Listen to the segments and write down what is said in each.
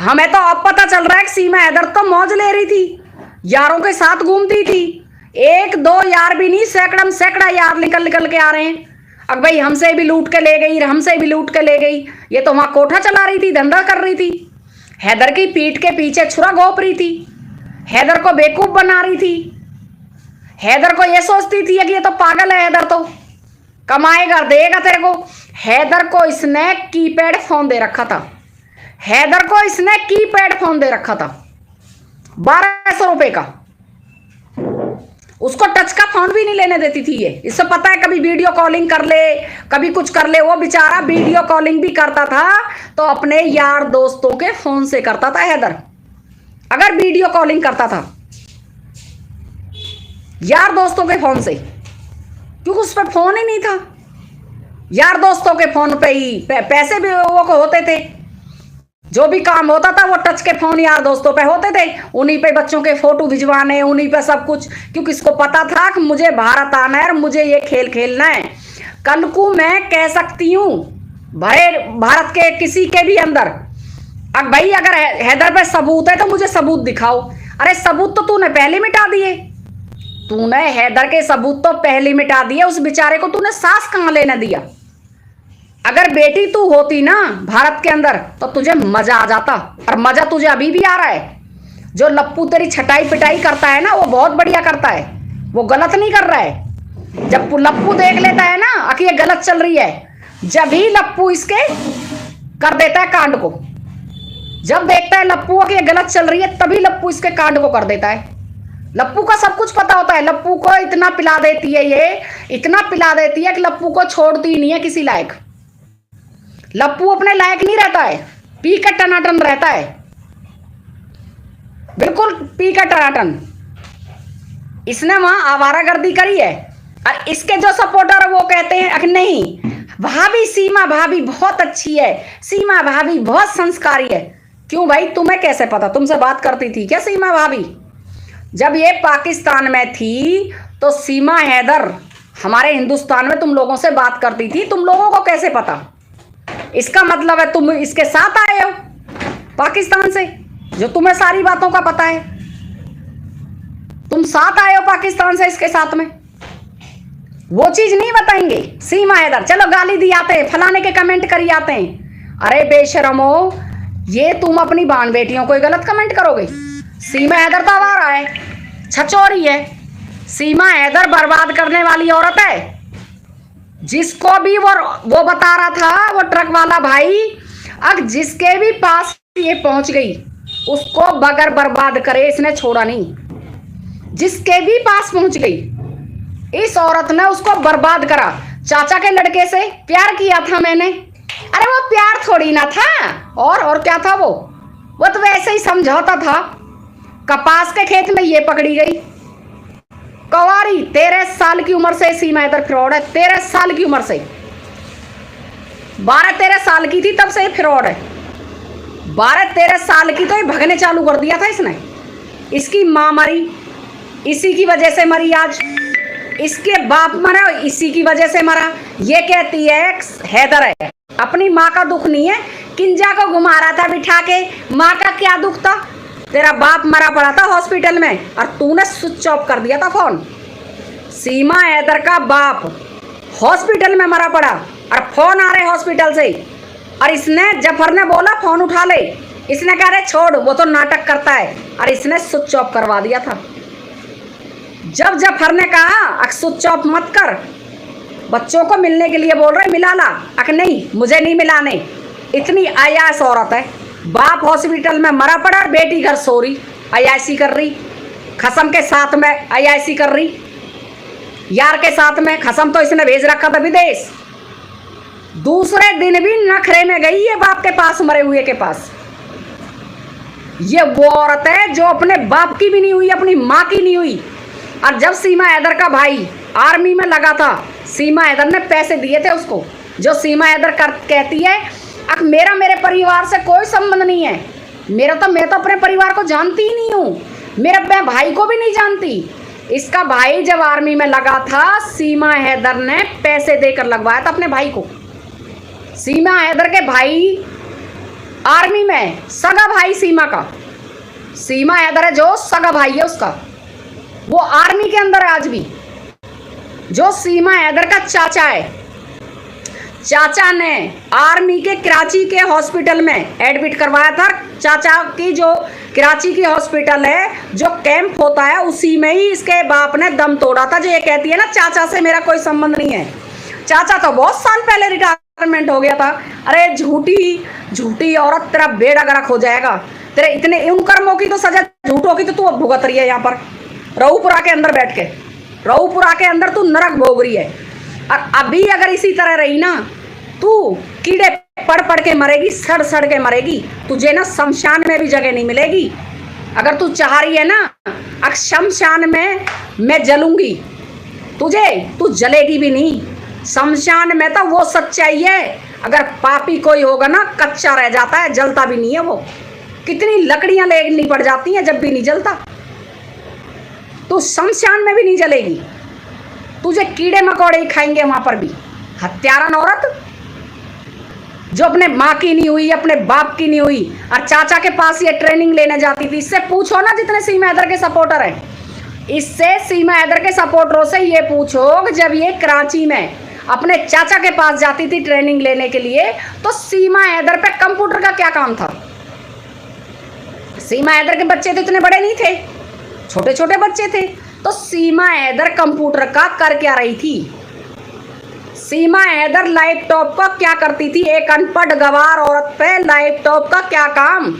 हमें तो अब पता चल रहा है कि सीमा हैदर तो मौज ले रही थी, यारों के साथ घूमती थी। एक दो यार भी नहीं, सैकड़ा सैकड़ा यार निकल निकल के आ रहे हैं। अब भाई हमसे भी लूट के ले गई, हमसे भी लूट के ले गई। ये तो वहां कोठा चला रही थी, धंधा कर रही थी। हैदर की पीठ के पीछे छुरा घोंप रही थी, हैदर को बेवकूफ बना रही थी। हैदर को ये सोचती थी कि ये तो पागल है, हैदर तो कमाएगा देगा तेरे को। हैदर को इसने कीपैड फोन दे रखा था, हैदर को इसने कीपैड फोन दे रखा था 1200 रुपए का। उसको टच का फोन भी नहीं लेने देती थी ये। इससे पता है कभी वीडियो कॉलिंग कर ले, कभी कुछ कर ले। वो बेचारा वीडियो कॉलिंग भी करता था तो अपने यार दोस्तों के फोन से करता था हैदर। अगर वीडियो कॉलिंग करता था यार दोस्तों के फोन से, क्योंकि उस पर फोन ही नहीं था। यार दोस्तों के फोन पे ही पैसे भी वो को होते थे। जो भी काम होता था वो टच के फोन यार दोस्तों पे होते थे, उन्हीं पे बच्चों के फोटो भिजवाने, उन्हीं पे सब कुछ। क्योंकि इसको पता था कि मुझे भारत आना है और मुझे ये खेल खेलना है। कल को मैं कह सकती हूँ भारत के किसी के भी अंदर, अब भाई अगर हैदर पे सबूत है तो मुझे सबूत दिखाओ। अरे सबूत तो तूने पहले मिटा दिए, तूने हैदर के सबूत तो पहले मिटा दिए। उस बेचारे को तूने सांस कहां लेने दिया? अगर बेटी तू होती ना भारत के अंदर तो तुझे मजा आ जाता, और मजा तुझे अभी भी आ रहा है। जो लप्पू तेरी छटाई पिटाई करता है ना, वो बहुत बढ़िया करता है, वो गलत नहीं कर रहा है। जब लप्पू देख लेता है ना कि ये गलत चल रही है, जब ही लप्पू इसके कर देता है कांड को। जब देखता है लप्पू कि ये गलत चल रही है, तभी लप्पू इसके कांड को कर देता है। लप्पू का सब कुछ पता होता है। लप्पू को इतना पिला देती है, ये इतना पिला देती है कि लप्पू को छोड़ती नहीं है किसी लायक। लप्पू अपने लायक नहीं रहता है, पी का टनाटन रहता है, बिल्कुल पी का टनाटन। इसने वहां आवारागर्दी करी है, और इसके जो सपोर्टर वो कहते हैं कि नहीं भाभी, सीमा भाभी बहुत अच्छी है, सीमा भाभी बहुत संस्कारी है। क्यों भाई, तुम्हें कैसे पता? तुमसे बात करती थी क्या सीमा भाभी? जब ये पाकिस्तान में थी तो सीमा हैदर हमारे हिंदुस्तान में तुम लोगों से बात करती थी, तुम लोगों को कैसे पता? इसका मतलब है तुम इसके साथ आए हो पाकिस्तान से, जो तुम्हें सारी बातों का पता है। तुम साथ आए हो पाकिस्तान से इसके साथ में, वो चीज नहीं बताएंगे सीमा हैदर। चलो गाली दी आते हैं, फलाने के कमेंट करी आते हैं। अरे बेशरमो, ये तुम अपनी बहन बेटियों को गलत कमेंट करोगे? सीमा हैदर तो आवारा है, छचोरी है। सीमा हैदर बर्बाद करने वाली औरत है। जिसको भी वो बता रहा था, वो ट्रक वाला भाई, अब जिसके भी पास ये पहुंच गई उसको बगैर बर्बाद करे इसने छोड़ा नहीं। जिसके भी पास पहुंच गई इस औरत ने उसको बर्बाद करा। चाचा के लड़के से प्यार किया था मैंने, अरे वो प्यार थोड़ी ना था, और क्या था वो तो वैसे ही समझौता था। कपास के खेत में ये पकड़ी गई कवारी। 13 साल की उम्र से सीमा हैदर फ्रॉड है, 13 साल की उम्र से। 12-13 साल की थी तब से फ्रॉड है। 12-13 साल की तो ये भगने चालू कर दिया था इसने। इसकी माँ मरी, इसी की वजह से मरी। आज इसके बाप मरा, इसी की वजह से मरा। ये कहती है हैदर है, अपनी माँ का दुख नहीं है। किंजा को घुमा रहा था बिठा के, माँ का क्या दुख था? तेरा बाप मरा पड़ा था हॉस्पिटल में और तूने स्विच ऑफ कर दिया था फोन। सीमा हैदर का बाप हॉस्पिटल में मरा पड़ा और फोन आ रहे हॉस्पिटल से, और इसने, जफर ने बोला फोन उठा ले, इसने कहा रहे छोड़, वो तो नाटक करता है, और इसने स्विच ऑफ करवा दिया था। जब जफर ने कहा स्विच ऑफ मत कर, बच्चों को मिलने के लिए बोल रहे मिला ला, नहीं मुझे नहीं मिलाने। इतनी अयास औरत है। बाप हॉस्पिटल में मरा पड़ा, बेटी घर सो रही, अयासी कर रही, खसम के साथ में अयासी कर रही, यार के साथ में। खसम तो इसने भेज रखा था विदेश। दूसरे दिन भी नखरे में गई ये बाप के पास, मरे हुए के पास। ये वो औरत है जो अपने बाप की भी नहीं हुई, अपनी माँ की नहीं हुई। और जब सीमा हैदर का भाई आर्मी में लगा था, सीमा हैदर ने पैसे दिए थे उसको। जो सीमा हैदर कहती है मेरा मेरे परिवार से कोई संबंध नहीं है, मैं तो अपने परिवार को जानती ही नहीं हूँ, मैं भाई को भी नहीं जानती। इसका भाई जब आर्मी में लगा था, सीमा हैदर ने पैसे देकर लगवाया था अपने भाई को। सीमा हैदर के भाई आर्मी में, सगा भाई सीमा का, सीमा हैदर है जो सगा भाई है उसका, वो आर्मी के अंदर है आज भी। जो सीमा हैदर का चाचा है, चाचा ने आर्मी के कराची के हॉस्पिटल में एडमिट करवाया था। चाचा की जो कराची की हॉस्पिटल है, जो कैंप होता है, उसी में ही इसके बाप ने दम तोड़ा था। जो ये कहती है ना चाचा से मेरा कोई संबंध नहीं है, चाचा तो बहुत साल पहले रिटायरमेंट हो गया था। अरे झूठी झूठी औरत, तेरा बेड़ा गर्क हो जाएगा। तेरे इतने उन कर्मों की तो सजा झूठों की तो तू अब भुगत रही है यहाँ पर रऊपुरा के अंदर बैठ के। रऊपुरा के अंदर तू नरक भोग रही है। और अभी अगर इसी तरह रही ना, तू कीड़े पड़ पड़ के मरेगी, सड़ सड़ के मरेगी। तुझे ना शमशान में भी जगह नहीं मिलेगी। अगर तू चाह रही है ना अब शमशान में मैं जलूंगी, तुझे तू जलेगी भी नहीं। शमशान में तो वो सच्चाई है, अगर पापी कोई होगा ना कच्चा रह जाता है, जलता भी नहीं है वो। कितनी लकड़ियां लेनी पड़ जाती हैं जब भी नहीं जलता। तू शमशान में भी नहीं जलेगी, तुझे कीड़े मकोड़े ही खाएंगे वहां पर भी। हत्यारन औरत जो अपने माँ की नहीं हुई, अपने बाप की नहीं हुई, और चाचा के पास ये ट्रेनिंग लेने जाती थी। इससे पूछो ना जितने सीमा हैदर के सपोर्टर हैं, इससे सीमा हैदर के सपोर्टरों से ये पूछो कि जब ये कराची में अपने चाचा के पास जाती थी ट्रेनिंग लेने के लिए, तो सीमा हैदर पे कंप्यूटर का क्या काम था। सीमा हैदर के बच्चे तो इतने बड़े नहीं थे, छोटे छोटे बच्चे थे। तो सीमा हैदर कंप्यूटर का कर क्या रही थी। सीमा हैदर लैपटॉप का क्या करती थी। एक अनपढ़ गवार औरत पे लैपटॉप का क्या काम।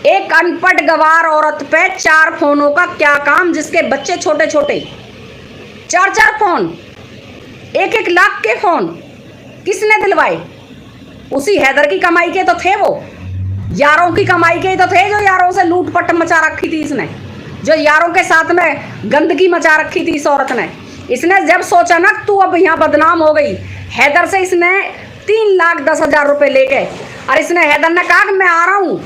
एक अनपढ़ गवार औरत पे 4 फोनों का क्या काम, जिसके बच्चे छोटे छोटे। 4 फोन, 1 लाख के फोन किसने दिलवाए। उसी हैदर की कमाई के तो थे वो, यारों की कमाई के ही तो थे, जो यारों से लूटपट मचा रखी थी इसने, जो यारों के साथ में गंदगी मचा रखी थी इस औरत ने। इसने जब सोचा ना तू अब यहाँ बदनाम हो गई, हैदर से इसने 3,10,000 रुपये लेके, और इसने हैदर ने कहा कि मैं आ रहा हूँ,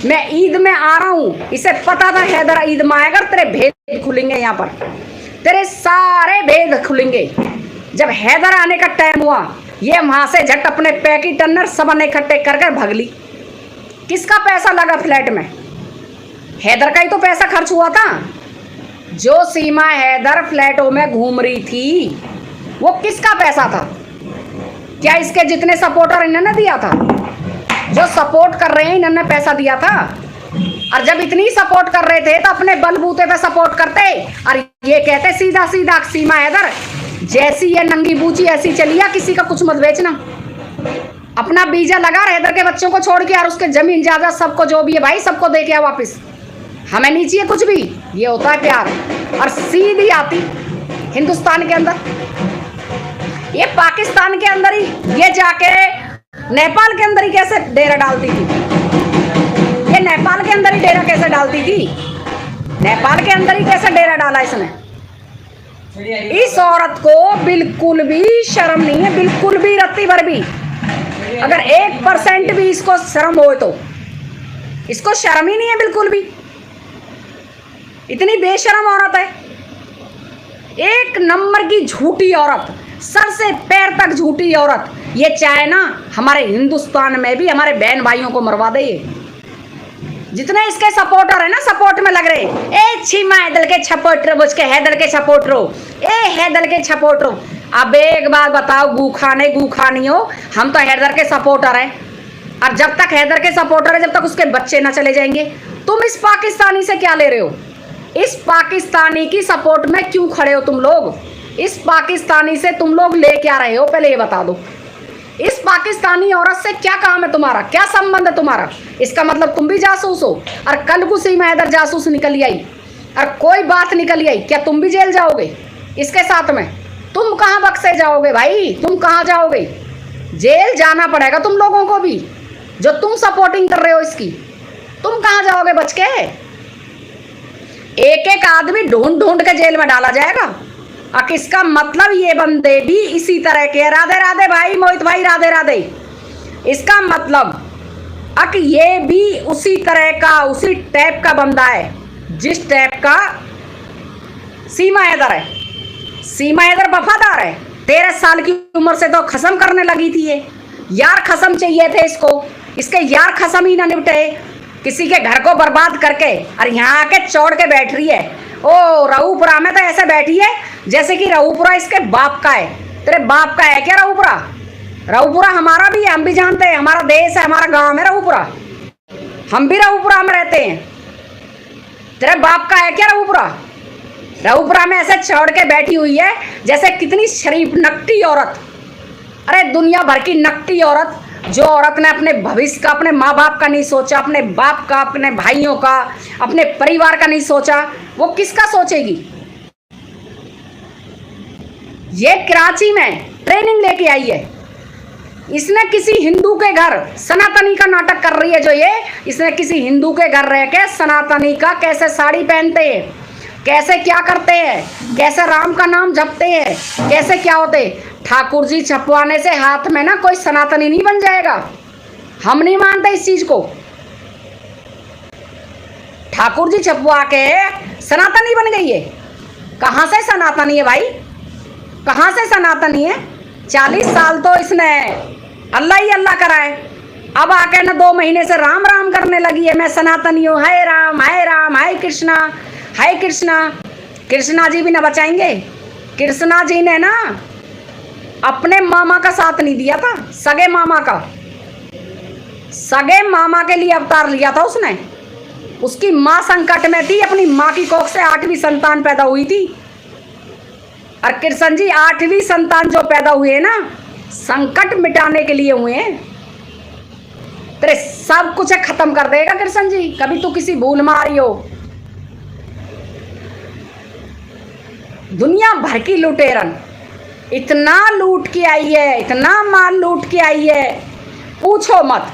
मैं ईद में आ रहा हूँ। इसे पता था हैदर ईद में आएगा, तेरे भेद खुलेंगे, यहाँ पर तेरे सारे भेद खुलेंगे। जब हैदर आने का टाइम हुआ, ये वहाँ से झट अपने पैकेट टन्नर सब इकट्ठे कर कर भग ली। किसका पैसा लगा फ्लैट में। हैदर का ही तो पैसा खर्च हुआ था। जो सीमा हैदर फ्लैटों में घूम रही थी वो किसका पैसा था। क्या इसके जितने सपोर्टर इन्होंने दिया था, जो सपोर्ट कर रहे हैं इन्होंने पैसा दिया था। और जब इतनी सपोर्ट कर रहे थे तो अपने बलबूते पे सपोर्ट करते और ये कहते सीधा सीधा सीमा हैदर जैसी ये नंगी बूची ऐसी चलिया, किसी का कुछ मत बेचना, अपना बीजा लगा हैदर के बच्चों को छोड़ के, और उसके जमीन जायदाद सबको जो भी है भाई सबको दे के वापस, हमें नहीं चाहिए कुछ भी। ये होता है प्यार। और सीधी आती हिंदुस्तान के अंदर, ये पाकिस्तान के अंदर ही, ये जाके नेपाल के अंदर ही कैसे डेरा डालती थी। ये नेपाल के अंदर ही डेरा कैसे डालती थी, नेपाल के अंदर ही कैसे डेरा डाला इसने। इस औरत को बिल्कुल भी शर्म नहीं है, बिल्कुल भी रत्ती भर भी। अगर 1% भी इसको शर्म हो तो, इसको शर्म ही नहीं है बिल्कुल भी। इतनी बेशर्म औरत है, एक नंबर की झूठी औरत, सर से पैर तक झूठी औरत। ये चाहे ना हमारे हिंदुस्तान में भी हमारे बहन भाइयों को मरवा दे। ये जितने इसके सपोर्टर है ना, सपोर्ट में लग रहे, ए छीमा हैदर के सपोर्टर, बुझ के हैदर के सपोर्टरो, ए हैदर के सपोर्टरो। अब एक बात बताओ, गू खानी हो, हम तो हैदर के सपोर्टर हैं, और जब तक हैदर के सपोर्टर है जब तक उसके बच्चे ना चले जाएंगे। तुम इस पाकिस्तानी से क्या ले रहे हो, इस पाकिस्तानी की सपोर्ट में क्यों खड़े हो तुम लोग, इस पाकिस्तानी से तुम लोग ले क्या रहे हो, पहले ये बता दो। इस पाकिस्तानी औरत से क्या काम है तुम्हारा, क्या संबंध है तुम्हारा। इसका मतलब तुम भी जासूस हो, और कल को सीमा हैदर जासूस निकल आई और कोई बात निकल आई, क्या तुम भी जेल जाओगे इसके साथ में। तुम कहाँ बक्से जाओगे भाई, तुम कहाँ जाओगे, जेल जाना पड़ेगा तुम लोगों को भी, जो तुम सपोर्टिंग कर रहे हो इसकी। तुम कहाँ जाओगे बच के, एक एक आदमी ढूंढ ढूंढ के जेल में डाला जाएगा। और किसका मतलब ये बंदे भी इसी तरह के, राधे राधे भाई मोहित भाई, राधे राधे। इसका मतलब अक ये भी उसी तरह का, उसी टाइप का बंदा है जिस टाइप का सीमा हैदर है। सीमा हैदर वफादार है, 13 साल की उम्र से तो खसम करने लगी थी ये, यार खसम चाहिए थे इसको, इसके यार खसम ही ना निपटे। किसी के घर को बर्बाद करके और यहाँ आके चौड़ के बैठ रही है। ओ रऊपुरा में तो ऐसे बैठी है जैसे कि रऊपुरा इसके बाप का है। तेरे बाप का है क्या रऊपुरा? रऊपुरा हमारा भी है, हम भी जानते हैं, हमारा देश है, हमारा गांव है रऊपुरा, हम भी रऊपुरा में रहते हैं। तेरे बाप का है क्या रऊपुरा? रऊपुरा में ऐसे चढ़ के बैठी हुई है जैसे कितनी शरीफ नकटी औरत। अरे दुनिया भर की नकटी औरत, जो औरत ने अपने भविष्य का, अपने माँ बाप का नहीं सोचा, अपने बाप का, अपने भाइयों का, अपने परिवार का नहीं सोचा, वो किसका सोचेगी? ये कराची में ट्रेनिंग लेके आई है। इसने किसी हिंदू के घर सनातनी का नाटक कर रही है जो ये, इसने किसी हिंदू के घर रह के सनातनी का कैसे साड़ी पहनते हैं, कैसे क्या करते हैं, कैसे राम का नाम जपते हैं, कैसे क्या होते। ठाकुर जी छपवाने से हाथ में ना कोई सनातनी नहीं बन जाएगा। हम नहीं मानते इस चीज को। ठाकुर जी छपवा के सनातनी बन गई है। कहां से सनातनी है भाई? कहां से सनातनी है? 40 साल तो इसने अल्लाह ही अल्लाह करा है। अब आके ना 2 महीने से राम राम करने लगी है, मैं सनातनी हूँ, हाय राम हाय राम, हाय कृष्णा हाय कृष्णा। कृष्णा जी भी ना बचाएंगे। कृष्णा जी ने ना अपने मामा का साथ नहीं दिया था, सगे मामा का, सगे मामा के लिए अवतार लिया था उसने। उसकी माँ संकट में थी, अपनी माँ की कोख से 8वीं संतान पैदा हुई थी। और कृष्ण जी 8वीं संतान जो पैदा हुए ना, संकट मिटाने के लिए हुए हैं। तेरे सब कुछ खत्म कर देगा कृष्ण जी, कभी तू किसी भूल में आ रही हो। दुनिया भर की लुटेरन इतना लूट के आई है, इतना माल लूट के आई है, पूछो मत।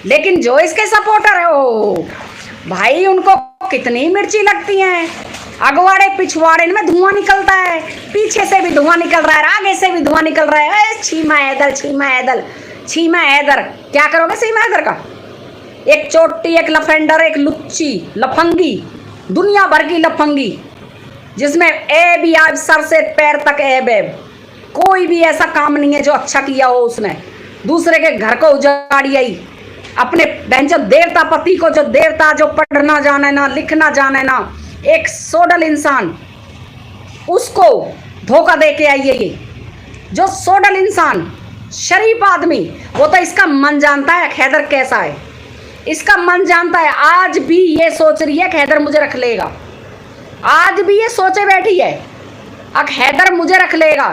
लेकिन जो इसके सपोर्टर है ओ भाई, उनको कितनी मिर्ची लगती हैं। अगवाड़े पिछवाड़े में धुआं निकलता है, पीछे से भी धुआं निकल रहा है, आगे से भी धुआं निकल रहा है। छीमा हैदर, छीमा हैदर, छीमा हैदर। क्या करोगे छीमा हैदर का? एक चोटी, एक लफेंडर, एक लुच्ची लफंगी, दुनिया भर की लफंगी, जिसमें ऐब ही आज सर से पैर तक ऐब है। कोई भी ऐसा काम नहीं है जो अच्छा किया हो उसने। दूसरे के घर को उजाड़ी आई, अपने बहन जो देवता पति को, जो देवता जो पढ़ना जाने ना, लिखना जाने ना, एक सोडल इंसान, उसको धोखा दे के आई है ये। जो सोडल इंसान, शरीफ आदमी, वो तो इसका मन जानता है हैदर कैसा है। इसका मन जानता है। आज भी ये सोच रही है हैदर मुझे रख लेगा, आज भी ये सोचे बैठी है अब हैदर मुझे रख लेगा।